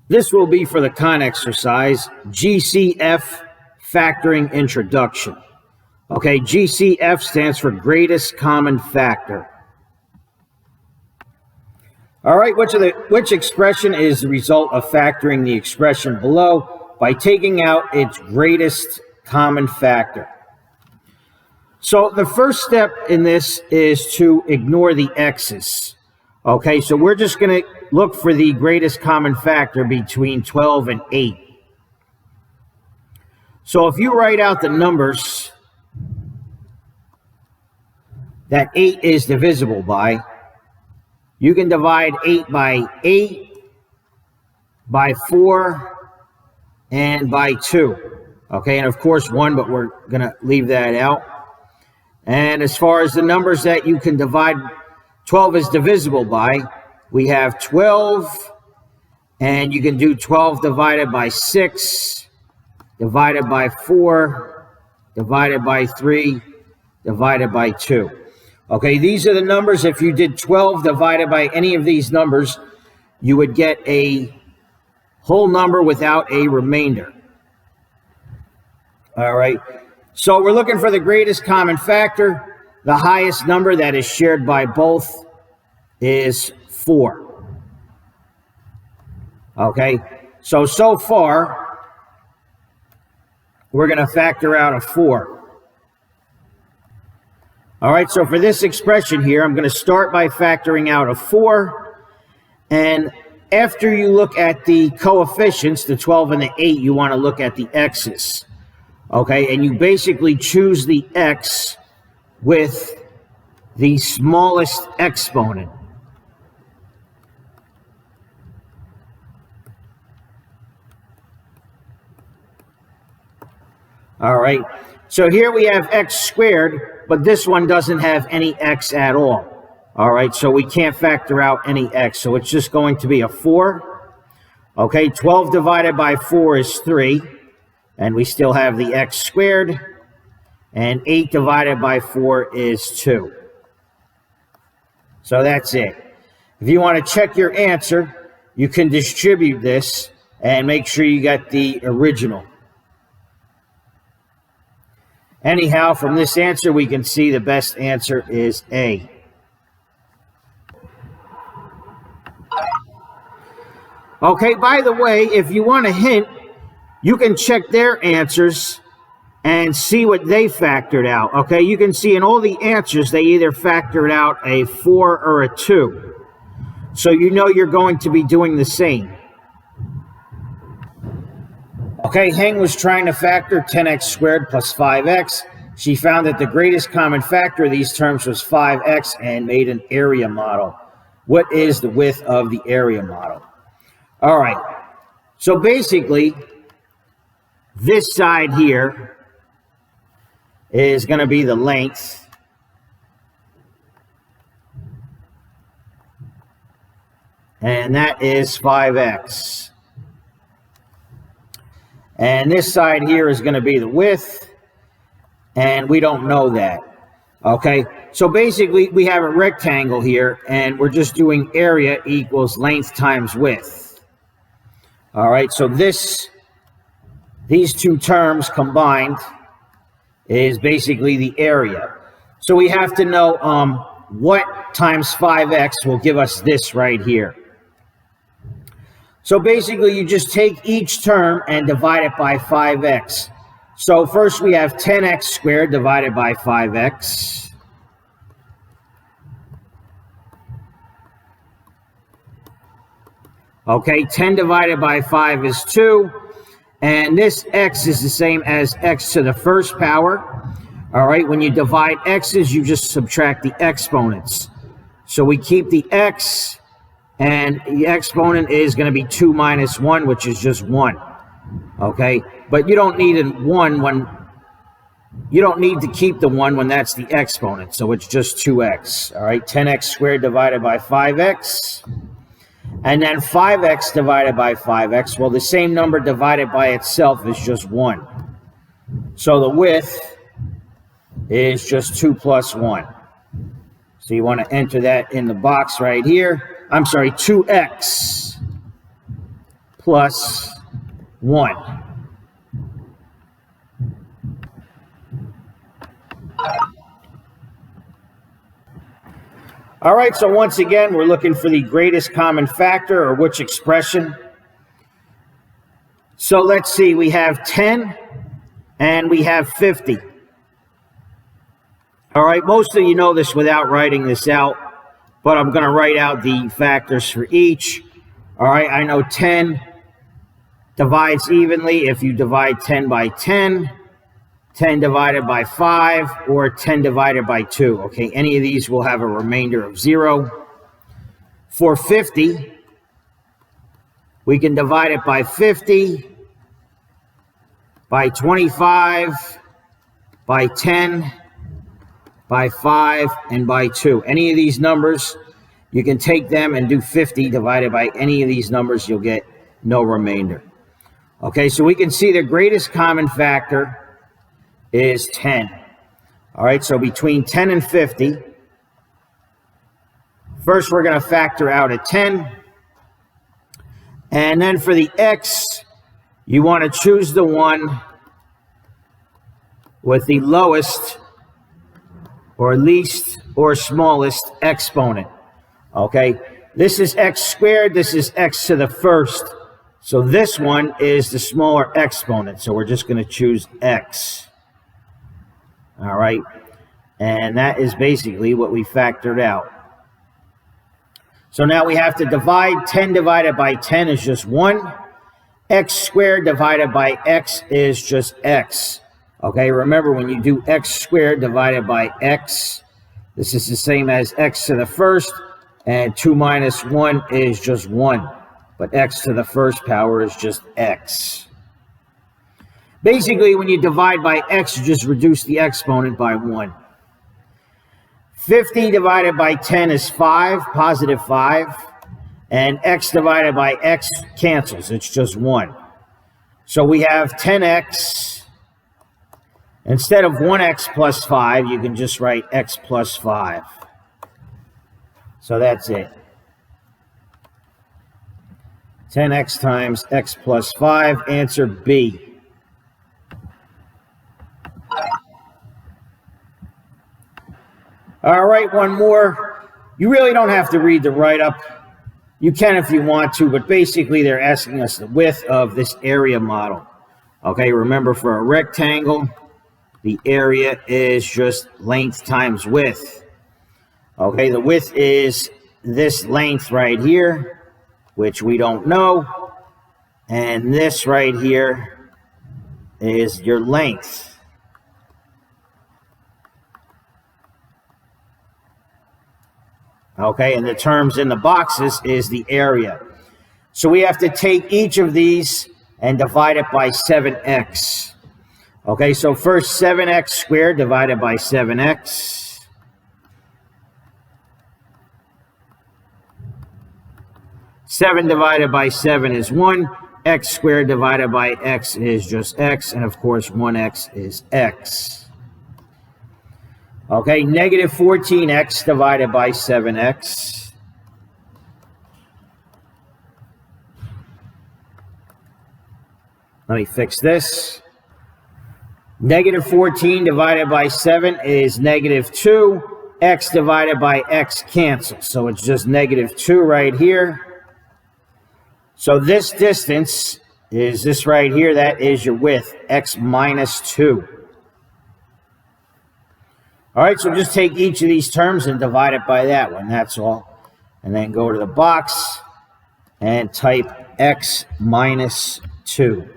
This will be for the con exercise, GCF factoring introduction. Okay, GCF stands for greatest common factor. All right, which expression is the result of factoring the expression below by taking out its greatest common factor? So the first step in this is to ignore the x's. Okay, so we're just going to look for the greatest common factor between 12 and 8. So if you write out the numbers that 8 is divisible by, you can divide 8 by 8, by 4, and by 2. Okay, and of course 1, but we're going to leave that out. And as far as the numbers that you can divide 12 is divisible by, we have 12, and you can do 12 divided by 6, divided by 4, divided by 3, divided by 2. Okay, these are the numbers. If you did 12 divided by any of these numbers, you would get a whole number without a remainder. All right, so we're looking for the greatest common factor. The highest number that is shared by both is 4. Okay, so far, we're going to factor out a 4. All right, so for this expression here, I'm going to start by factoring out a 4. And after you look at the coefficients, the 12 and the 8, you want to look at the x's. Okay, and you basically choose the x with the smallest exponent. All right, so here we have x squared, but this one doesn't have any x at all. All right, so we can't factor out any x, so it's just going to be a 4. Okay, 12 divided by 4 is 3, and we still have the x squared, and 8 divided by 4 is 2. So that's it. If you want to check your answer, you can distribute this and make sure you got the original. Anyhow, from this answer, we can see the best answer is A. Okay, by the way, if you want a hint, you can check their answers and see what they factored out. Okay, you can see in all the answers, they either factored out a 4 or a 2. So you know you're going to be doing the same. Okay, Heng was trying to factor 10x squared plus 5x. She found that the greatest common factor of these terms was 5x and made an area model. What is the width of the area model? All right, so basically, this side here is going to be the length. And that is 5x. And this side here is going to be the width, and we don't know that. Okay, so basically we have a rectangle here, and we're just doing area equals length times width. All right, so these two terms combined is basically the area. So we have to know what times 5x will give us this right here. So basically, you just take each term and divide it by 5x. So first we have 10x squared divided by 5x. Okay, 10 divided by 5 is 2. And this x is the same as x to the first power. All right, when you divide x's, you just subtract the exponents. So we keep the x, and the exponent is going to be 2 minus 1, which is just 1. Okay, but you don't need you don't need to keep the 1 when that's the exponent, so it's just 2x. All right, 10x squared divided by 5x. And then 5x divided by 5x, well, the same number divided by itself is just 1. So the width is just 2 plus 1. So you want to enter that in the box right here. I'm sorry, 2x plus 1. All right, so once again, we're looking for the greatest common factor, or which expression. So let's see, we have 10 and we have 50. All right, most of you know this without writing this out, but I'm going to write out the factors for each. All right, I know 10 divides evenly if you divide 10 by 10, 10 divided by 5, or 10 divided by 2. Okay, any of these will have a remainder of 0. For 50, we can divide it by 50, by 25, by 10, by 5, and by 2. Any of these numbers, you can take them and do 50 divided by any of these numbers, you'll get no remainder. Okay, so we can see the greatest common factor is 10. All right, so between 10 and 50, first we're going to factor out a 10. And then for the x, you want to choose the one with the lowest or least or smallest exponent. Okay, this is x squared, this is x to the first. So this one is the smaller exponent, so we're just going to choose x. All right, and that is basically what we factored out. So now we have to divide. 10 divided by 10 is just 1. X squared divided by x is just x. Okay, remember when you do x squared divided by x, this is the same as x to the first, and 2 minus 1 is just 1. But x to the first power is just x. Basically, when you divide by x, you just reduce the exponent by 1. 50 divided by 10 is 5, positive 5. And x divided by x cancels. It's just 1. So we have 10x. Instead of 1x plus 5, you can just write x plus 5. So that's it. 10x times x plus 5. Answer B. All right, one more. You really don't have to read the write-up. You can if you want to, but basically they're asking us the width of this area model. Okay, remember for a rectangle, the area is just length times width. Okay, the width is this length right here, which we don't know. And this right here is your length. Okay, and the terms in the boxes is the area. So we have to take each of these and divide it by 7x. Okay, so first 7x squared divided by 7x. Seven divided by 7 is 1. X squared divided by x is just x. And of course, 1x is x. Okay, negative 14x divided by 7x. Let me fix this. Negative 14 divided by 7 is negative 2. X divided by x cancels. So it's just negative 2 right here. So this distance is this right here. That is your width, x minus 2. All right, so just take each of these terms and divide it by that one. That's all. And then go to the box and type x minus 2.